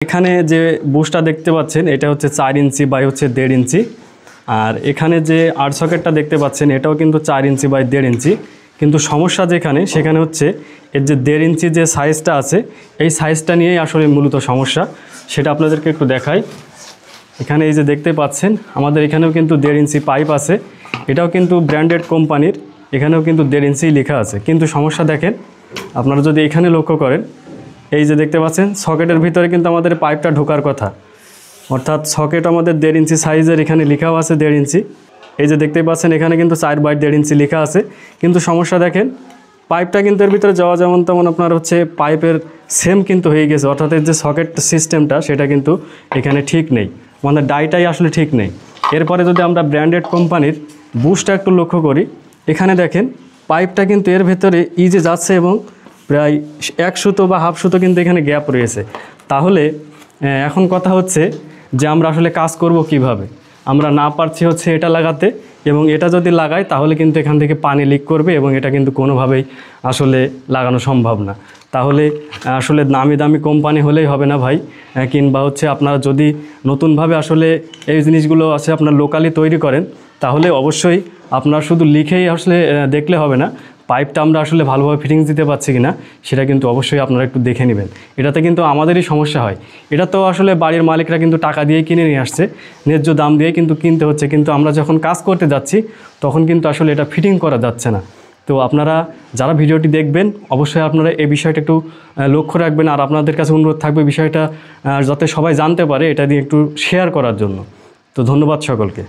এখানে যে বুশটা দেখতে পাচ্ছেন এটা হচ্ছে 4 ইঞ্চি বাই হচ্ছে 1.5 ইঞ্চি। আর এখানে যে আর্ট সকেটটা দেখতে পাচ্ছেন এটাও কিন্তু 4 ইঞ্চি বাই 1.5 ইঞ্চি। কিন্তু সমস্যা সেখানে হচ্ছে এর যে 1.5 ইঞ্চি যে সাইজটা আছে এই সাইজটা নিয়েই আসলে মূলত সমস্যা। সেটা আপনাদেরকে একটু দেখাই। এখানে এই যে দেখতে পাচ্ছেন আমাদের এখানেও কিন্তু 1.5 ইঞ্চি পাইপ আছে। এটাও কিন্তু ব্র্যান্ডেড কোম্পানির, এখানেও কিন্তু 1.5 ইঞ্চি লেখা আছে। কিন্তু সমস্যা দেখেন, আপনারা যদি এখানে লক্ষ্য করেন, এই যে দেখতে পাচ্ছেন সকেটের ভিতরে কিন্তু আমাদের পাইপটা ঢোকার কথা, অর্থাৎ সকেট আমাদের 1.5 ইঞ্চি সাইজের, এখানে লেখাও আছে 1.5 ইঞ্চি। এই যে দেখতে পাচ্ছেন এখানে কিন্তু 4 বাই 1.5 ইঞ্চি লেখা আছে। কিন্তু সমস্যা দেখেন, পাইপটা কিন্তু এর ভিতরে যাওয়া যেমন তেমন আপনার হচ্ছে পাইপের সেম কিন্তু হয়ে গেছে, অর্থাৎ এর যে সকেট সিস্টেমটা সেটা কিন্তু এখানে ঠিক নেই, মানে ডাইটাই আসলে ঠিক নেই। এরপরে যদি আমরা ব্র্যান্ডেড কোম্পানির বুশটা একটু লক্ষ্য করি, এখানে দেখেন পাইপটা কিন্তু এর ভেতরে যে যাচ্ছে এবং প্রায় 1 সুতো বা হাফ সুতো কিন্তু এখানে গ্যাপ রয়েছে। তাহলে এখন কথা হচ্ছে যে আমরা আসলে কাজ করব কিভাবে? আমরা না পারছি হচ্ছে এটা লাগাতে, এবং এটা যদি লাগাই তাহলে কিন্তু এখান থেকে পানি লিক করবে এবং এটা কিন্তু কোনোভাবেই আসলে লাগানো সম্ভব না। তাহলে আসলে দামি দামি কোম্পানি হলেই হবে না ভাই, কিংবা হচ্ছে আপনারা যদি নতুনভাবে আসলে এই জিনিসগুলো আছে আপনার লোকালি তৈরি করেন, তাহলে অবশ্যই আপনার শুধু লিখেই আসলে দেখলে হবে না, পাইপটা আমরা আসলে ভালোভাবে ফিটিংস দিতে পারছি কিনা সেটা কিন্তু অবশ্যই আপনারা একটু দেখে নেবেন। এটাতে কিন্তু আমাদেরই সমস্যা হয়। এটা তো আসলে বাড়ির মালিকরা কিন্তু টাকা দিয়েই কিনে নিয়ে আসছে, ন্যায্য দাম দিয়ে কিন্তু কিনতে হচ্ছে, কিন্তু আমরা যখন কাজ করতে যাচ্ছি তখন কিন্তু আসলে এটা ফিটিং করা যাচ্ছে না। তো আপনারা যারা ভিডিওটি দেখবেন অবশ্যই আপনারা এই বিষয়টা একটু লক্ষ্য রাখবেন। আর আপনাদের কাছে অনুরোধ থাকবে বিষয়টা যাতে সবাই জানতে পারে, এটা দিয়ে একটু শেয়ার করার জন্য। তো ধন্যবাদ সকলকে।